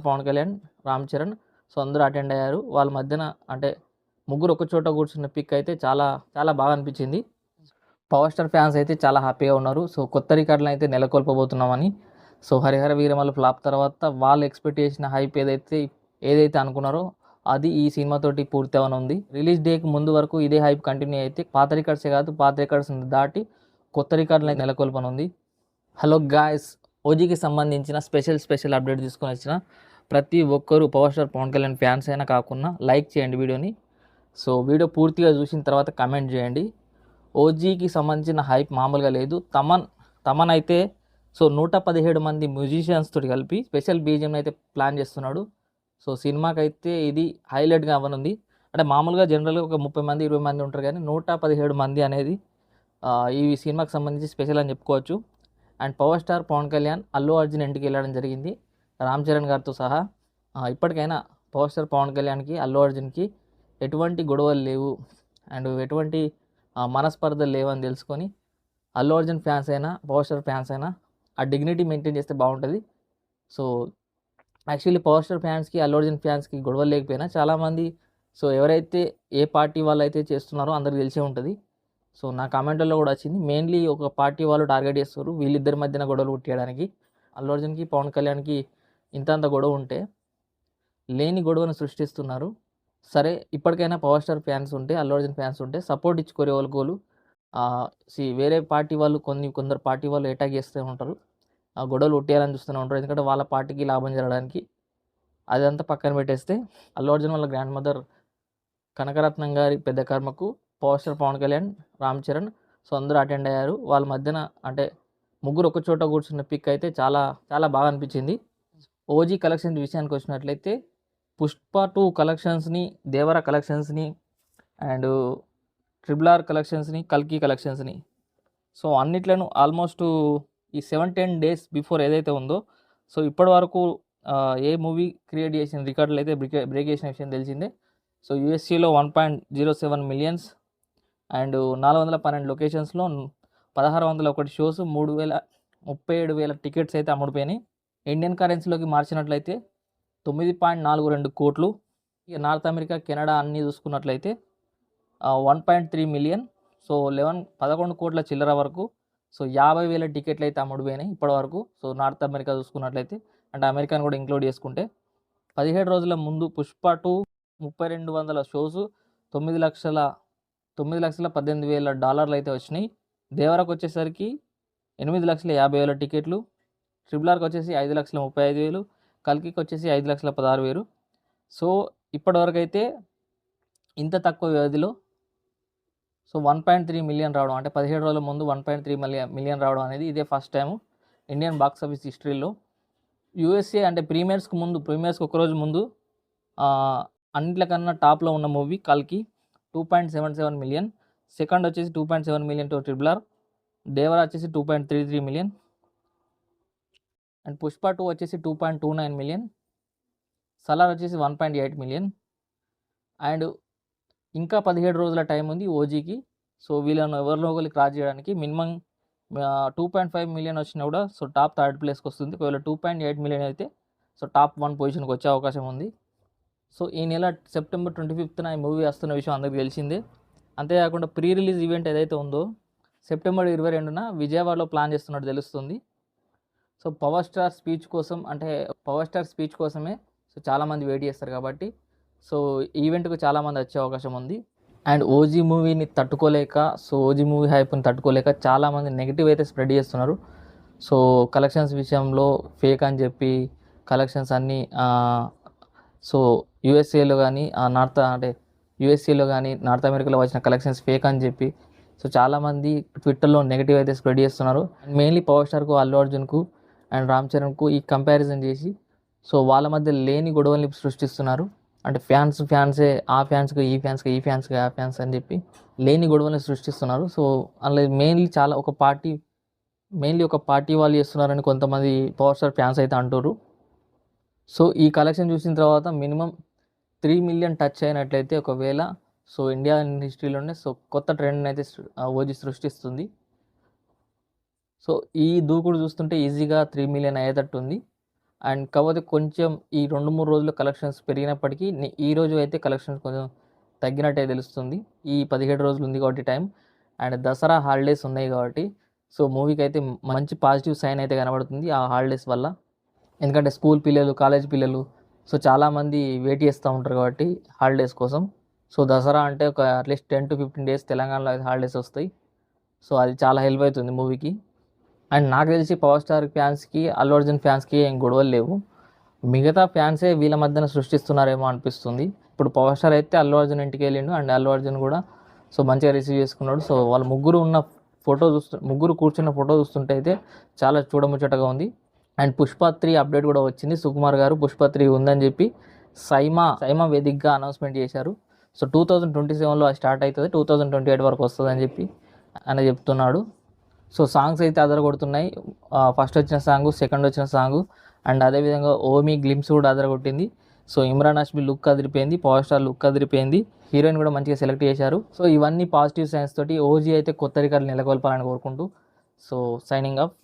Pawan Kalyan, Ram Charan. So, అందరూ attend అయ్యారు. వాళ్ళ మధ్యన అంటే ముగ్గురు ఒక చోట కూర్చున్న పిక్ అయితే చాలా చాలా బాగా అనిపించింది. పవర్ స్టార్ ఫ్యాన్స్ అయితే చాలా హ్యాపీగా ఉన్నారు. సో, కొత్త రికార్డులను అయితే నెలకొల్పబోతున్నామని. సో, 'హరిహర వీరమల్లు' ఫ్లాప్ తర్వాత వాళ్ళు ఎక్స్‌పెక్ట్ చేసిన హైప్ ఏదైతే అనుకున్నారో అది ఈ సినిమాతోటి పూర్తి అవ్వనుంది. రిలీజ్ డేకి ముందు వరకు ఇదే హైప్ కంటిన్యూ అయితే పాత రికార్డ్సే కాదు, పాత రికార్డ్స్‌ని దాటి కొత్త రికార్డులను నెలకొల్పనుంది. హలో గాయ్స్, ఓజీకి సంబంధించిన స్పెషల్ అప్డేట్ తీసుకొని వచ్చిన ప్రతి ఒక్కరూ power star Pawan Kalyan fans అయినా కాకుండా లైక్ చేయండి వీడియోని. సో, వీడియో పూర్తిగా చూసిన తర్వాత కమెంట్ చేయండి. ఓజీకి సంబంధించిన హైప్ మామూలుగా లేదు. తమన్ అయితే 117 మంది మ్యూజిషియన్స్ తోటి కలిపి స్పెషల్ బీజిఎం అయితే ప్లాన్ చేస్తున్నాడు. సో, సినిమాకైతే ఇది హైలైట్గా అవ్వనుంది. అంటే మామూలుగా జనరల్గా ఒక 30 మంది 20 మంది ఉంటారు, కానీ 117 మంది అనేది ఈ సినిమాకి సంబంధించి స్పెషల్ అని చెప్పుకోవచ్చు. And power star Pawan Kalyan Allu Arjun ఇంటికి వెళ్ళడం జరిగింది, రామ్ చరణ్ గారితో సహా. ఇప్పటికైనా పవర్ స్టార్ పవన్ కళ్యాణ్కి, అల్లు అర్జున్కి ఎటువంటి గొడవలు లేవు అండ్ ఎటువంటి మనస్పర్ధలు లేవని తెలుసుకొని అల్లు అర్జున్ ఫ్యాన్స్ అయినా పవర్ స్టార్ ఫ్యాన్స్ అయినా ఆ డిగ్నిటీ మెయింటైన్ చేస్తే బాగుంటుంది. సో, యాక్చువల్లీ పవర్ స్టార్ ఫ్యాన్స్కి, అల్లు అర్జున్ ఫ్యాన్స్కి గొడవలు లేకపోయినా చాలామంది ఎవరైతే ఏ పార్టీ వాళ్ళు అయితే చేస్తున్నారో అందరికి తెలిసే ఉంటుంది. సో, నా కామెంట్లలో కూడా వచ్చింది. మెయిన్లీ ఒక పార్టీ వాళ్ళు టార్గెట్ చేస్తారు వీళ్ళిద్దరి మధ్యన గొడవలు పుట్టియడానికి. అల్లు అర్జున్కి, పవన్ కళ్యాణ్కి ఇంతంత గొడవ ఉంటే లేని గొడవను సృష్టిస్తున్నారు. సరే, ఇప్పటికైనా పవర్ స్టార్ ఫ్యాన్స్ ఉంటే, అల్లు అర్జున్ ఫ్యాన్స్ ఉంటే సపోర్ట్ ఇచ్చుకోరే వాళ్ళకోలు. వేరే పార్టీ వాళ్ళు కొందరు పార్టీ వాళ్ళు అటాక్ చేస్తూ ఉంటారు, గొడవలు పుట్టేయాలని చూస్తూనే ఉంటారు. ఎందుకంటే వాళ్ళ పార్టీకి లాభం జరగడానికి. అదంతా పక్కన పెట్టేస్తే అల్లు అర్జున్ వాళ్ళ గ్రాండ్ మదర్ కనకరత్నం గారి పెద్ద కర్మకు పవర్ స్టార్ పవన్ కళ్యాణ్, రామ్ చరణ్ అందరూ అటెండ్ అయ్యారు. వాళ్ళ మధ్యన అంటే ముగ్గురు ఒక చోట కూర్చున్న పిక్ అయితే చాలా చాలా బాగా అనిపించింది. ఓజీ కలెక్షన్స్ విషయానికి వచ్చినట్లయితే పుష్ప 2 కలెక్షన్స్ని, దేవర కలెక్షన్స్ని అండ్ RRR కలెక్షన్స్ని, కల్కి కలెక్షన్స్ని, సో అన్నిట్లను ఆల్మోస్ట్ ఈ 7-10 డేస్ బిఫోర్ ఏదైతే ఉందో, సో ఇప్పటి వరకు ఏ మూవీ క్రియేట్ చేసిన రికార్డులు అయితే బ్రేక్ చేసిన విషయం తెలిసిందే. సో, యూఎస్ఏలో 1.07 మిలియన్స్ అండ్ 412 లొకేషన్స్లో 1601 షోస్, 37,000 టికెట్స్ అయితే అమ్ముడుపోయినాయి. ఇండియన్ కరెన్సీలోకి మార్చినట్లయితే 9.42 కోట్లు. ఇక నార్త్ అమెరికా, కెనడా అన్నీ చూసుకున్నట్లయితే 1.3 మిలియన్. సో 11 కోట్ల చిల్లర వరకు. సో 50,000 టికెట్లు అయితే అమ్ముడుపోయినాయి ఇప్పటి వరకు. సో నార్త్ అమెరికా చూసుకున్నట్లయితే, అంటే అమెరికాను కూడా ఇంక్లూడ్ చేసుకుంటే 17 రోజుల ముందు పుష్ప 2 3200 షోసు, $9,18,000 అయితే వచ్చినాయి. దేవరకు వచ్చేసరికి 8,50,000 టికెట్లు, RRRకి వచ్చేసి 5,35,000, కల్కికి వచ్చేసి 5,16,000. సో ఇప్పటివరకు అయితే ఇంత తక్కువ వ్యవధిలో 1.3 మిలియన్ రావడం, అంటే 17 రోజుల ముందు 1.3 మిలియన్ రావడం అనేది ఇదే first time Indian box office హిస్టరీలో. యూఎస్ఏ అంటే ప్రీమియర్స్కి ఒకరోజు ముందు అన్నింటికన్నా టాప్లో ఉన్న మూవీ కల్కి 2.77 మిలియన్. సెకండ్ వచ్చేసి 2.7 మిలియన్ టు RRR. దేవరా వచ్చేసి 2.33 మిలియన్ అండ్ పుష్ప 2 వచ్చేసి 2.29 మిలియన్. సలార్ వచ్చేసి 1.8 మిలియన్. అండ్ ఇంకా 17 రోజుల టైం ఉంది ఓజీకి. సో వీళ్ళను ఎవరిలో ఒకరు క్రాస్ చేయడానికి మినిమం 2.5 మిలియన్ వచ్చినా కూడా సో టాప్ థర్డ్ ప్లేస్కి వస్తుంది. ఒకవేళ 2.8 మిలియన్ అయితే సో టాప్ 1 పొజిషన్కి వచ్చే అవకాశం ఉంది. సో ఈ నెల సెప్టెంబర్ 25న ఈ మూవీ వస్తున్న విషయం అందరికీ తెలిసిందే. అంతేకాకుండా ప్రీ రిలీజ్ ఈవెంట్ ఏదైతే ఉందో సెప్టెంబర్ 22న విజయవాడలో ప్లాన్ చేస్తున్నట్టు తెలుస్తుంది. సో పవర్ స్టార్ స్పీచ్ కోసమే సో చాలామంది వెయిట్ చేస్తారు కాబట్టి సో ఈవెంట్కు చాలామంది వచ్చే అవకాశం ఉంది. అండ్ ఓజీ మూవీని తట్టుకోలేక, సో ఓజీ మూవీ హైప్ని తట్టుకోలేక చాలామంది నెగిటివ్ అయితే స్ప్రెడ్ చేస్తున్నారు. సో కలెక్షన్స్ విషయంలో ఫేక్ అని చెప్పి కలెక్షన్స్ అన్నీ సో యూఎస్ఏలో కానీ నార్త్ అమెరికాలో వచ్చిన కలెక్షన్స్ ఫేక్ అని చెప్పి సో చాలామంది ట్విట్టర్లో నెగిటివ్ అయితే స్ప్రెడ్ చేస్తున్నారు. మెయిన్లీ పవర్ స్టార్కు, అల్లు అర్జున్కు అండ్ రామ్ చరణ్కు ఈ కంపారిజన్ చేసి సో వాళ్ళ మధ్య లేని గొడవల్ని సృష్టిస్తున్నారు. అంటే ఫ్యాన్సే ఆ ఫ్యాన్స్కి ఈ ఫ్యాన్స్కి, ఈ ఫ్యాన్స్కి ఆ ఫ్యాన్స్ అని చెప్పి లేని గొడవల్ని సృష్టిస్తున్నారు. సో అందులో మెయిన్లీ ఒక పార్టీ వాళ్ళు చేస్తున్నారని కొంతమంది పవర్ స్టార్ ఫ్యాన్స్ అయితే అంటారు. సో ఈ కలెక్షన్ చూసిన తర్వాత మినిమం 3 మిలియన్ టచ్ అయినట్లయితే ఒకవేళ సో ఇండియా హిస్టరీలోనే సో కొత్త ట్రెండ్ని అయితే ఓజీ సృష్టిస్తుంది. సో ఈ దూకుడు చూస్తుంటే ఈజీగా 3 మిలియన్ అయ్యేటట్టు ఉంది. అండ్ కాకపోతే కొంచెం ఈ 2, 3 రోజులు కలెక్షన్స్ పెరిగినప్పటికీ ఈ రోజు అయితే కలెక్షన్స్ కొంచెం తగ్గినట్టే తెలుస్తుంది. ఈ 17 రోజులు ఉంది కాబట్టి టైం. అండ్ దసరా హాలిడేస్ ఉన్నాయి కాబట్టి సో మూవీకి అయితే మంచి పాజిటివ్ సైన్ అయితే కనబడుతుంది ఆ హాలిడేస్ వల్ల. ఎందుకంటే స్కూల్ పిల్లలు, కాలేజ్ పిల్లలు సో చాలామంది వెయిట్ చేస్తూ ఉంటారు కాబట్టి హాలిడేస్ కోసం. సో దసరా అంటే ఒక అట్లీస్ట్ 10 to 15 డేస్ తెలంగాణలో అయితే హాలిడేస్ వస్తాయి. సో అది చాలా హెల్ప్ అవుతుంది మూవీకి. అండ్ నాకు తెలిసి పవర్ స్టార్ ఫ్యాన్స్కి, అల్లు అర్జున్ ఫ్యాన్స్కి ఏం గొడవలు లేవు. మిగతా ఫ్యాన్సే వీళ్ళ మధ్యన సృష్టిస్తున్నారేమో అనిపిస్తుంది. ఇప్పుడు పవర్ స్టార్ అయితే అల్లు అర్జున్ ఇంటికి వెళ్ళిండు అండ్ అల్లు అర్జున్ కూడా సో మంచిగా రిసీవ్ చేసుకున్నాడు. సో వాళ్ళు ముగ్గురు కూర్చున్న ఫోటో చూస్తుంటే అయితే చాలా చూడముచ్చటగా ఉంది. అండ్ పుష్ప 3 అప్డేట్ కూడా వచ్చింది. సుకుమార్ గారు పుష్ప 3 ఉందని చెప్పి సైమా వేదికగా అనౌన్స్మెంట్ చేశారు. సో 2027లో అది స్టార్ట్ అవుతుంది, 2028 వరకు వస్తుందని చెప్పి ఆయన చెప్తున్నాడు. సో సాంగ్స్ అయితే అదరగొడుతున్నాయి. ఫస్ట్ వచ్చిన సాంగు, సెకండ్ వచ్చిన సాంగు అండ్ అదేవిధంగా ఓమీ గ్లిమ్స్ కూడా అదరగొట్టింది. సో ఇమ్రాన్ హష్మి లుక్ అదిరిపోయింది, పవర్ స్టార్ లుక్ అదిరిపోయింది, హీరోయిన్ కూడా మంచిగా సెలెక్ట్ చేశారు. సో ఇవన్నీ పాజిటివ్ సైన్స్ తోటి ఓజీ అయితే కొత్త రికార్డులు నెలకొల్పాలని కోరుకుంటూ సో సైనింగ్ ఆఫ్.